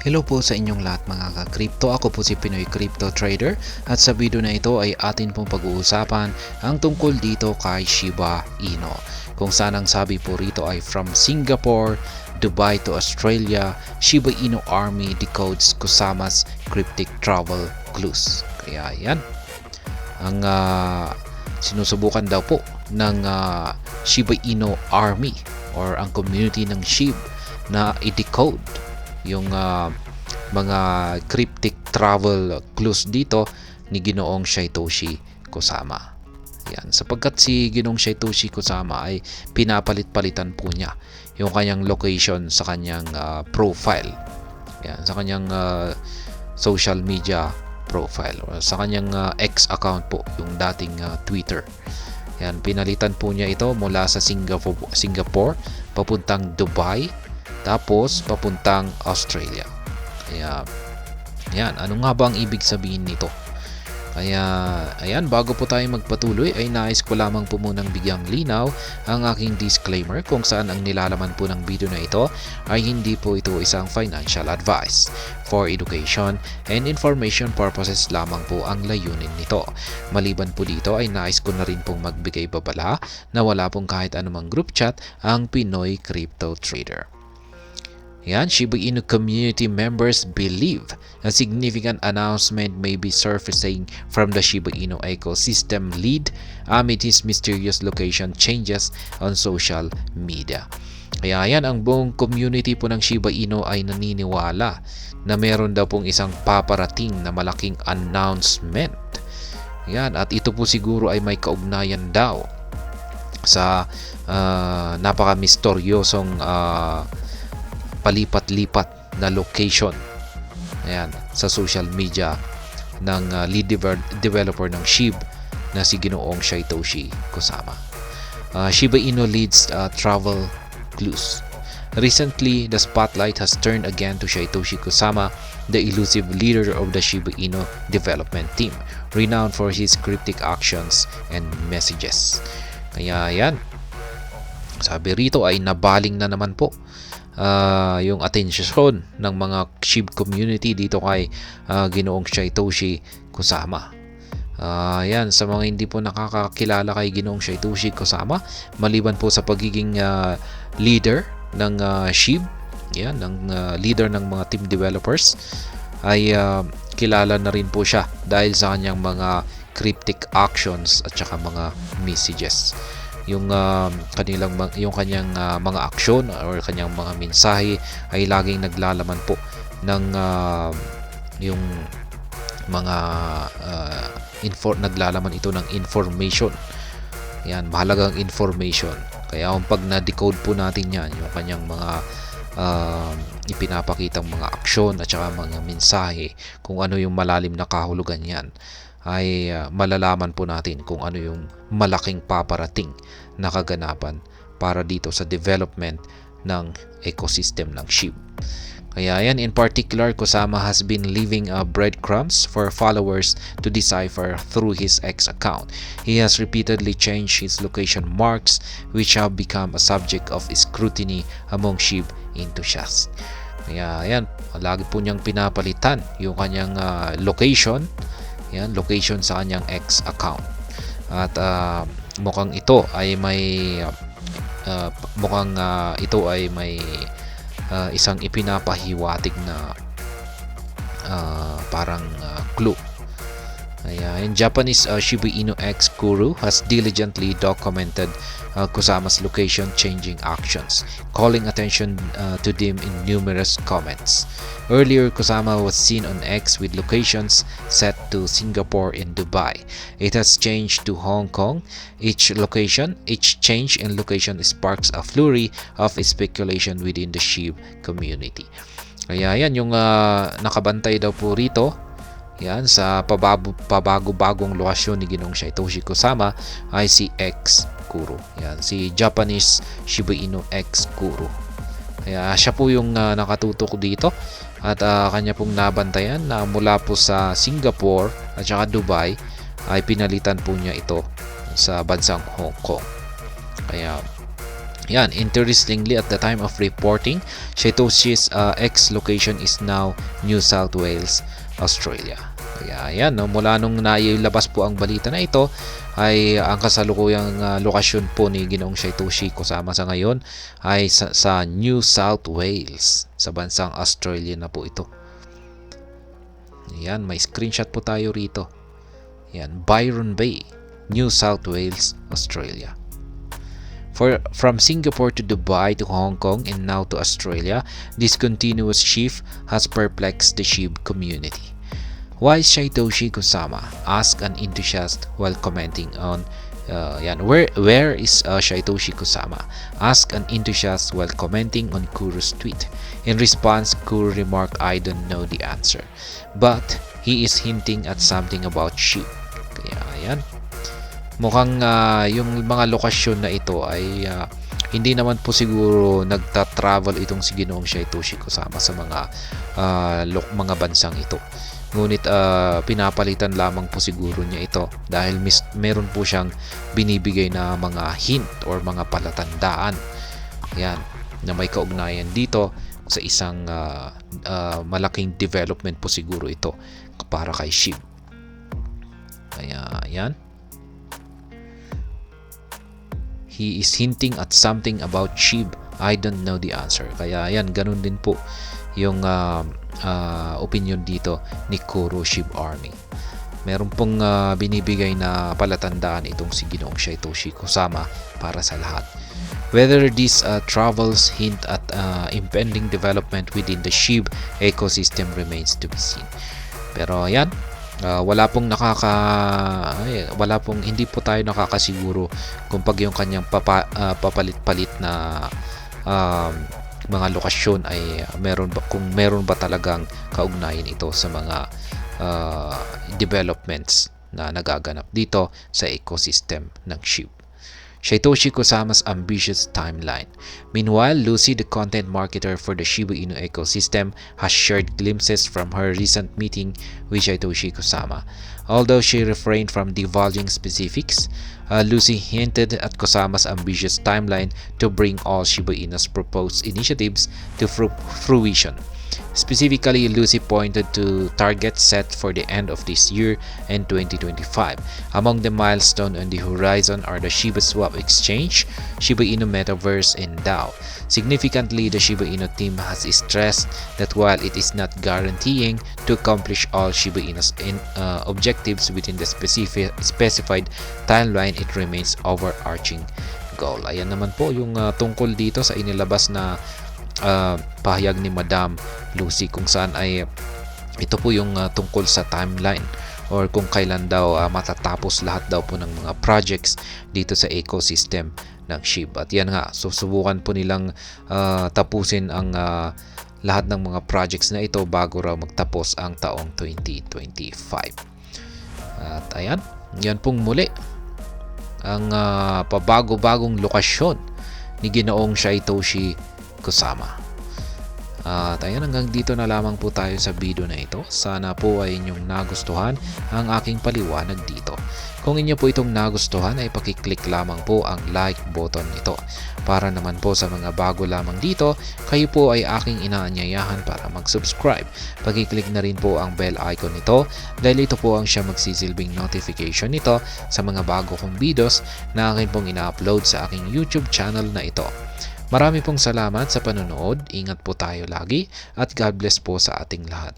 Hello po sa inyong lahat mga ka-crypto. Ako po si Pinoy Crypto Trader at sa video na ito ay atin pong pag-uusapan ang tungkol dito kay Shiba Inu. Kung saan ang sabi po rito ay from Singapore, Dubai to Australia, Shiba Inu Army decodes Kusama's cryptic travel clues. Kaya yan, ang sinusubukan daw po ng Shiba Inu Army or ang community ng SHIB na i-decode yung mga cryptic travel clues dito ni Ginoong Satoshi Kusama. Yan, sapagkat si Ginoong Satoshi Kusama ay pinapalit-palitan po niya yung kanyang location sa kanyang profile. Yan, sa kanyang social media profile or sa kanyang X account po, yung dating Twitter. Yan, pinalitan po niya ito mula sa Singapore papuntang Dubai, tapos papuntang Australia. Kaya yan, ano nga ba ang ibig sabihin nito? Kaya ayan, bago po tayo magpatuloy ay nais ko lamang po munang bigyang linaw ang aking disclaimer kung saan ang nilalaman po ng video na ito ay hindi po ito isang financial advice. For education and information purposes lamang po ang layunin nito. Maliban po dito ay nais ko na rin pong magbigay babala na wala pong kahit anumang group chat ang Pinoy Crypto Trader. Yan, Shiba Inu community members believe a significant announcement may be surfacing from the Shiba Inu ecosystem lead amid his mysterious location changes on social media. Kaya yan, ang buong community po ng Shiba Inu ay naniniwala na meron daw pong isang paparating na malaking announcement. Yan, at ito po siguro ay may kaugnayan daw sa napaka-misteryosong palipat-lipat na location, ayan, sa social media ng lead developer ng SHIB na si Ginoong Satoshi Kusama. Shiba Inu leads travel clues. Recently, the spotlight has turned again to Satoshi Kusama, the elusive leader of the Shiba Inu development team, renowned for his cryptic actions and messages. Kaya yan, sabi rito ay nabaling na naman po yung atensyon ng mga SHIB community dito kay Ginoong Satoshi Kusama. Yan, sa mga hindi po nakakakilala kay Ginoong Satoshi Kusama, maliban po sa pagiging leader ng SHIB, yan, ng leader ng mga team developers, ay kilala na rin po siya dahil sa kanyang mga cryptic actions at saka mga messages. Yung kanyang mga aksyon or kanyang mga mensahe ay laging naglalaman po ng yung mga naglalaman ito ng information. Yan, mahalagang information. Kaya kung pag na-decode po natin yan, yung kanyang mga ipinapakitang mga aksyon at saka mga mensahe, kung ano yung malalim na kahulugan yan, ay malalaman po natin kung ano yung malaking paparating na kaganapan para dito sa development ng ecosystem ng SHIB. Kaya yan, in particular, Kusama has been leaving breadcrumbs for followers to decipher through his X account. He has repeatedly changed his location marks, which have become a subject of scrutiny among SHIB enthusiasts. Kaya yan, lagi po niyang pinapalitan yung kanyang location. Yan, location sa kanyang X account. At mukhang ito ay may isang ipinapahiwatig na parang clue. In Japanese, Shiba Inu X Guru has diligently documented Kusama's location changing actions, calling attention to them in numerous comments. Earlier, Kusama was seen on X with locations set to Singapore and Dubai. It has changed to Hong Kong. Each change in location sparks a flurry of speculation within the SHIB community. Kaya yan, yung nakabantay daw po rito, yan, sa pabago-bagong lokasyon ni Ginoong Satoshi Kusama ay si X Guru. Yan, si Japanese Shiba Inu X Guru. Kaya siya po yung nakatutok dito at kanya pong nabantayan na mula po sa Singapore at saka Dubai ay pinalitan po niya ito sa bansang Hong Kong. Kaya Yan, interestingly, at the time of reporting, Saitoshi's ex-location is now New South Wales, Australia. Kaya yan, no, mula nung nailabas po ang balita na ito, ay ang kasalukuyang lokasyon po ni Ginoong Saitoshi Kusama sa ngayon ay sa New South Wales, sa bansang Australia na po ito. Yan, may screenshot po tayo rito. Yan, Byron Bay, New South Wales, Australia. From Singapore to Dubai to Hong Kong and now to Australia, this continuous shift has perplexed the SHIB community. Why Saitoshi Kusama? Asked an enthusiast while commenting on where is Saitoshi Kusama? Asked an enthusiast while commenting on Kuro's tweet. In response, Kuro remarked, "I don't know the answer, but he is hinting at something about SHIB." Kaya yan. Mukhang yung mga lokasyon na ito ay hindi naman po siguro nagta-travel itong si Ginoong Saitoshi Kusama sa mga bansang ito. Ngunit pinapalitan lamang po siguro niya ito dahil meron po siyang binibigay na mga hint or mga palatandaan. Yan, na may kaugnayan dito sa isang malaking development po siguro ito para kay SHIB. Kaya yan. He is hinting at something about SHIB. I don't know the answer. Kaya yan, ganun din po yung opinion dito ni Kuro SHIB Army. Meron pong binibigay na palatandaan itong si Ginoong Saitoshi Kusama para sa lahat. Whether these travels hint at impending development within the SHIB ecosystem remains to be seen. Pero yan, hindi po tayo nakakasiguro kung pag yung kanyang papalit-palit na mga lokasyon ay kung meron ba talagang kaugnayan ito sa mga developments na nagaganap dito sa ecosystem ng SHIB. Saitoshi Kusama's ambitious timeline. Meanwhile, Lucy, the content marketer for the Shiba Inu ecosystem, has shared glimpses from her recent meeting with Saitoshi Kusama. Although she refrained from divulging specifics, Lucy hinted at Kusama's ambitious timeline to bring all Shiba Inu's proposed initiatives to fruition. Specifically, Lucy pointed to targets set for the end of this year and 2025. Among the milestones on the horizon are the Shiba Swap Exchange, Shiba Inu Metaverse, and DAO. Significantly, the Shiba Inu team has stressed that while it is not guaranteeing to accomplish all Shiba Inu's objectives within the specified timeline, it remains overarching goal. Ayan naman po yung tungkol dito sa inilabas na pahayag ni Madam Lucy kung saan ay ito po yung tungkol sa timeline or kung kailan daw matatapos lahat daw po ng mga projects dito sa ecosystem ng SHIB. At yan nga, susubukan po nilang tapusin ang lahat ng mga projects na ito bago raw magtapos ang taong 2025. At ayan, yan pong muli ang pabago-bagong lokasyon ni Ginoong Saitoshi Kusama. At ayan, hanggang dito na lamang po tayo sa video na ito. Sana po ay inyong nagustuhan ang aking paliwanag dito. Kung inyo po itong nagustuhan ay pakiclick lamang po ang like button nito. Para naman po sa mga bago lamang dito, kayo po ay aking inaanyayahan para mag-subscribe. Pakiclick na rin po ang bell icon nito dahil ito po ang siya magsisilbing notification nito sa mga bago kong videos na akin pong ina-upload sa aking YouTube channel na ito. Marami pong salamat sa panonood, ingat po tayo lagi at God bless po sa ating lahat.